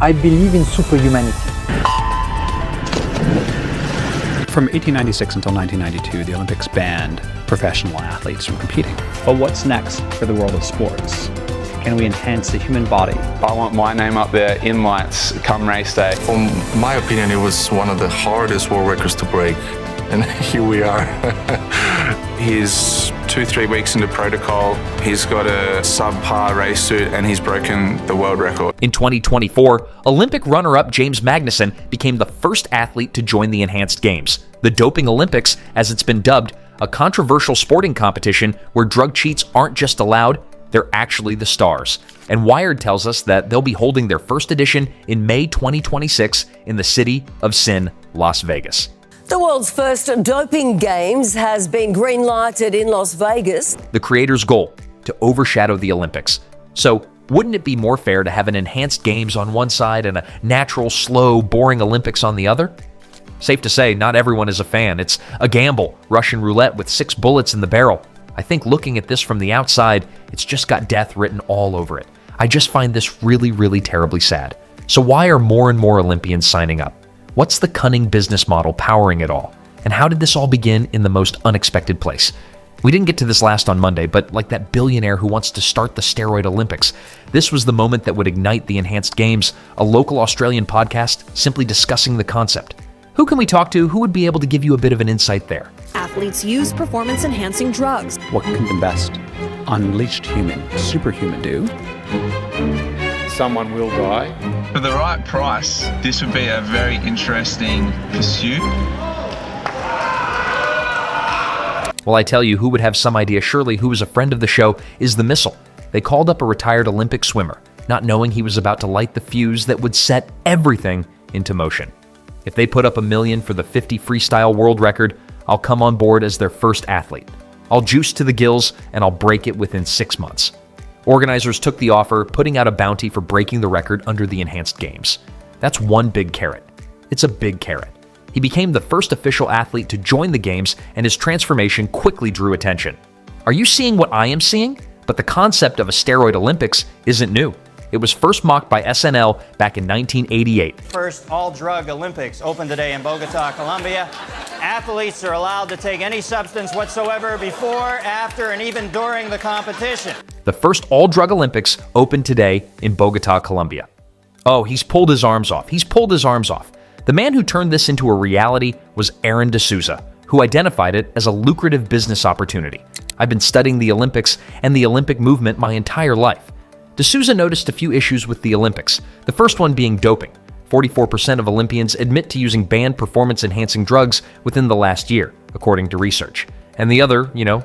I believe in superhumanity. From 1896 until 1992, the Olympics banned professional athletes from competing. But what's next for the world of sports? Can we enhance the human body? I want my name up there in lights come race day. From my opinion, it was one of the hardest world records to break. And here we are. He's 2-3 weeks into protocol. He's got a subpar race suit and he's broken the world record. In 2024, Olympic runner-up James Magnussen became the first athlete to join the Enhanced Games. The Doping Olympics, as it's been dubbed, a controversial sporting competition where drug cheats aren't just allowed, they're actually the stars. And Wired tells us that they'll be holding their first edition in May 2026 in the city of Sin, Las Vegas. The world's first doping games has been green-lighted in Las Vegas. The creators' goal, to overshadow the Olympics. So, wouldn't it be more fair to have an Enhanced Games on one side and a natural, slow, boring Olympics on the other? Safe to say, not everyone is a fan. It's a gamble, Russian roulette with 6 bullets in the barrel. I think looking at this from the outside, it's just got death written all over it. I just find this really, really terribly sad. So why are more and more Olympians signing up? What's the cunning business model powering it all? And how did this all begin in the most unexpected place? We didn't get to this last on Monday, but like that billionaire who wants to start the steroid Olympics, this was the moment that would ignite the Enhanced Games, a local Australian podcast simply discussing the concept. Who can we talk to who would be able to give you a bit of an insight there? Athletes use performance-enhancing drugs. What can the best unleashed human, superhuman do? Someone will die. For the right price, this would be a very interesting pursuit. Well, I tell you, who would have some idea, surely who is a friend of the show, is the Missile. They called up a retired Olympic swimmer, not knowing he was about to light the fuse that would set everything into motion. If they put up $1 million for the 50 freestyle world record, I'll come on board as their first athlete. I'll juice to the gills and I'll break it within 6 months. Organizers took the offer, putting out a bounty for breaking the record under the Enhanced Games. That's one big carrot. It's a big carrot. He became the first official athlete to join the Games, and his transformation quickly drew attention. Are you seeing what I am seeing? But the concept of a steroid Olympics isn't new. It was first mocked by SNL back in 1988. First all-drug Olympics open today in Bogota, Colombia. Athletes are allowed to take any substance whatsoever before, after, and even during the competition. The first all-drug Olympics opened today in Bogota, Colombia. Oh, he's pulled his arms off. He's pulled his arms off. The man who turned this into a reality was Aaron D'Souza, who identified it as a lucrative business opportunity. I've been studying the Olympics and the Olympic movement my entire life. D'Souza noticed a few issues with the Olympics, the first one being doping. 44% of Olympians admit to using banned performance-enhancing drugs within the last year, according to research. And the other,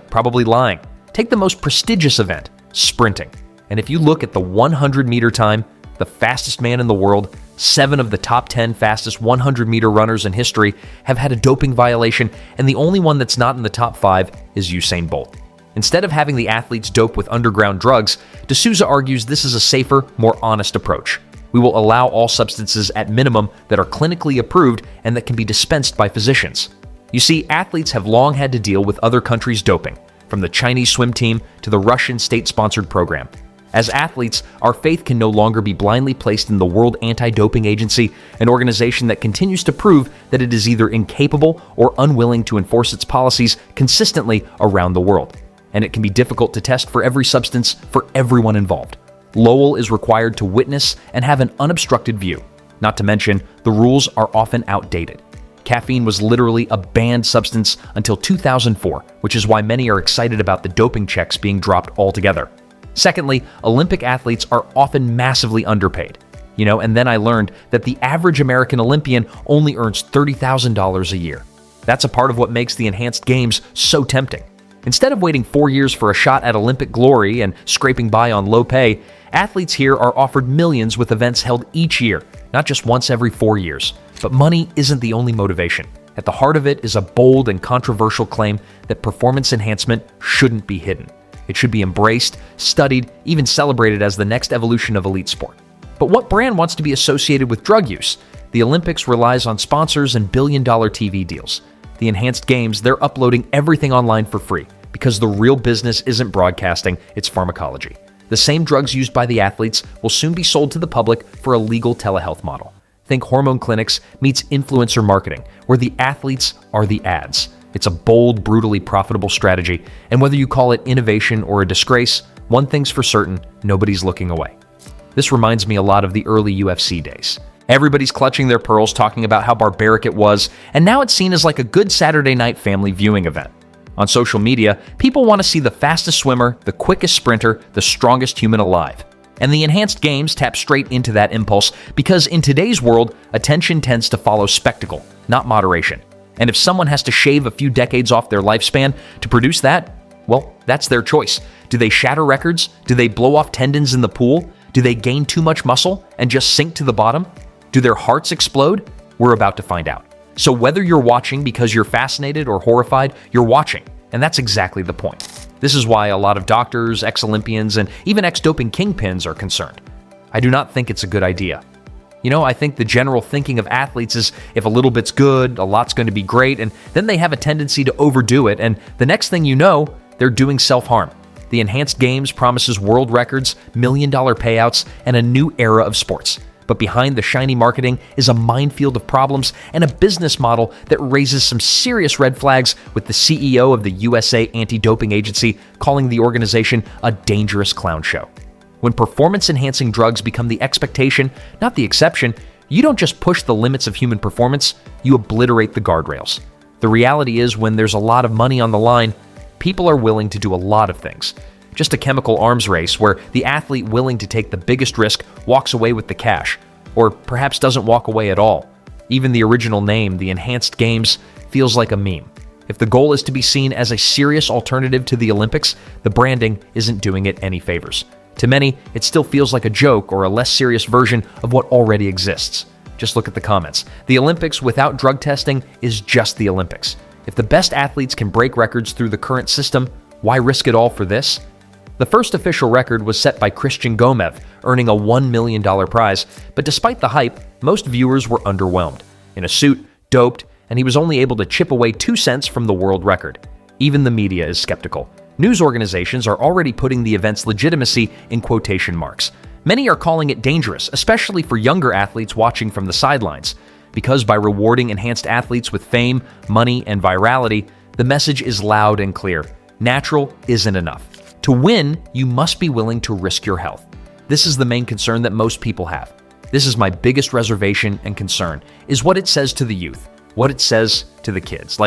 probably lying. Take the most prestigious event, sprinting. And if you look at the 100-meter time, the fastest man in the world, 7 of the top 10 fastest 100-meter runners in history have had a doping violation, and the only one that's not in the top 5 is Usain Bolt. Instead of having the athletes dope with underground drugs, D'Souza argues this is a safer, more honest approach. We will allow all substances at minimum that are clinically approved and that can be dispensed by physicians. You see, athletes have long had to deal with other countries' doping, from the Chinese swim team to the Russian state-sponsored program. As athletes, our faith can no longer be blindly placed in the World Anti-Doping Agency, an organization that continues to prove that it is either incapable or unwilling to enforce its policies consistently around the world. And it can be difficult to test for every substance for everyone involved. Lowell is required to witness and have an unobstructed view. Not to mention, the rules are often outdated. Caffeine was literally a banned substance until 2004, which is why many are excited about the doping checks being dropped altogether. Secondly, Olympic athletes are often massively underpaid. And then I learned that the average American Olympian only earns $30,000 a year. That's a part of what makes the Enhanced Games so tempting. Instead of waiting 4 years for a shot at Olympic glory and scraping by on low pay, athletes here are offered millions with events held each year, not just once every 4 years. But money isn't the only motivation. At the heart of it is a bold and controversial claim that performance enhancement shouldn't be hidden. It should be embraced, studied, even celebrated as the next evolution of elite sport. But what brand wants to be associated with drug use? The Olympics relies on sponsors and billion-dollar TV deals. The Enhanced Games, they're uploading everything online for free because the real business isn't broadcasting, it's pharmacology. The same drugs used by the athletes will soon be sold to the public for a legal telehealth model. Think hormone clinics meets influencer marketing, where the athletes are the ads. It's a bold, brutally profitable strategy, and whether you call it innovation or a disgrace, one thing's for certain, nobody's looking away. This reminds me a lot of the early UFC days. Everybody's clutching their pearls talking about how barbaric it was, and now it's seen as like a good Saturday night family viewing event. On social media, people want to see the fastest swimmer, the quickest sprinter, the strongest human alive. And the enhanced games tap straight into that impulse because in today's world, attention tends to follow spectacle, not moderation. And if someone has to shave a few decades off their lifespan to produce that, well, that's their choice. Do they shatter records? Do they blow off tendons in the pool? Do they gain too much muscle and just sink to the bottom? Do their hearts explode? We're about to find out. So whether you're watching because you're fascinated or horrified, you're watching, and that's exactly the point. This is why a lot of doctors, ex-Olympians, and even ex-doping kingpins are concerned. I do not think it's a good idea. I think the general thinking of athletes is if a little bit's good, a lot's going to be great, and then they have a tendency to overdo it, and the next thing you know, they're doing self-harm. The enhanced games promises world records, million-dollar payouts, and a new era of sports. But behind the shiny marketing is a minefield of problems and a business model that raises some serious red flags, with the CEO of the USA Anti-Doping Agency calling the organization a dangerous clown show. When performance-enhancing drugs become the expectation, not the exception, you don't just push the limits of human performance, you obliterate the guardrails. The reality is, when there's a lot of money on the line, people are willing to do a lot of things. Just a chemical arms race where the athlete willing to take the biggest risk walks away with the cash, or perhaps doesn't walk away at all. Even the original name, the Enhanced Games, feels like a meme. If the goal is to be seen as a serious alternative to the Olympics, the branding isn't doing it any favors. To many, it still feels like a joke or a less serious version of what already exists. Just look at the comments. The Olympics without drug testing is just the Olympics. If the best athletes can break records through the current system, why risk it all for this? The first official record was set by Christian Gomev, earning a $1 million prize, but despite the hype, most viewers were underwhelmed. In a suit, doped, and he was only able to chip away 2 cents from the world record. Even the media is skeptical. News organizations are already putting the event's legitimacy in quotation marks. Many are calling it dangerous, especially for younger athletes watching from the sidelines. Because by rewarding enhanced athletes with fame, money, and virality, the message is loud and clear. Natural isn't enough. To win, you must be willing to risk your health. This is the main concern that most people have. This is my biggest reservation and concern, is what it says to the youth, what it says to the kids.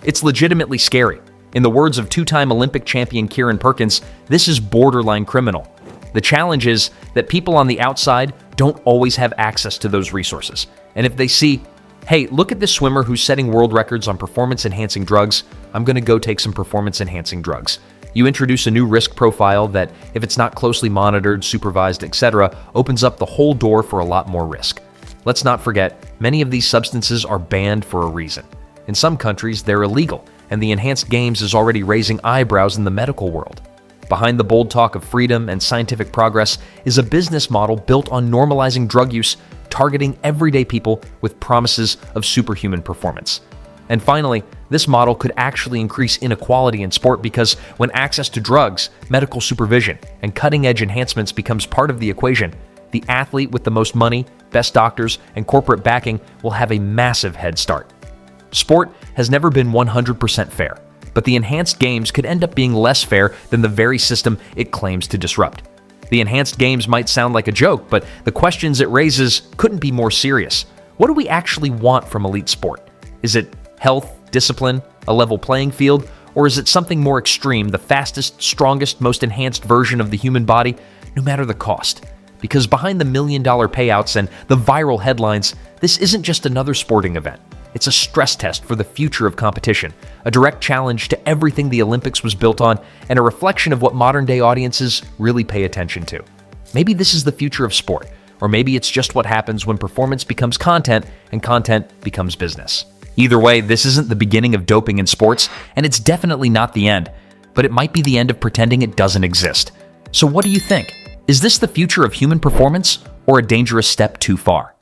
It's legitimately scary. In the words of two-time Olympic champion Kieran Perkins, this is borderline criminal. The challenge is that people on the outside don't always have access to those resources. And if they see, hey, look at this swimmer who's setting world records on performance-enhancing drugs, I'm going to go take some performance-enhancing drugs. You introduce a new risk profile that, if it's not closely monitored, supervised, etc., opens up the whole door for a lot more risk. Let's not forget, many of these substances are banned for a reason. In some countries, they're illegal, and the Enhanced Games is already raising eyebrows in the medical world. Behind the bold talk of freedom and scientific progress is a business model built on normalizing drug use, targeting everyday people with promises of superhuman performance. And finally, this model could actually increase inequality in sport because when access to drugs, medical supervision, and cutting-edge enhancements becomes part of the equation, the athlete with the most money, best doctors, and corporate backing will have a massive head start. Sport has never been 100% fair, but the Enhanced Games could end up being less fair than the very system it claims to disrupt. The Enhanced Games might sound like a joke, but the questions it raises couldn't be more serious. What do we actually want from elite sport? Is it health, discipline, a level playing field, or is it something more extreme, the fastest, strongest, most enhanced version of the human body, no matter the cost? Because behind the million-dollar payouts and the viral headlines, this isn't just another sporting event. It's a stress test for the future of competition, a direct challenge to everything the Olympics was built on, and a reflection of what modern-day audiences really pay attention to. Maybe this is the future of sport, or maybe it's just what happens when performance becomes content and content becomes business. Either way, this isn't the beginning of doping in sports, and it's definitely not the end, but it might be the end of pretending it doesn't exist. So what do you think? Is this the future of human performance, or a dangerous step too far?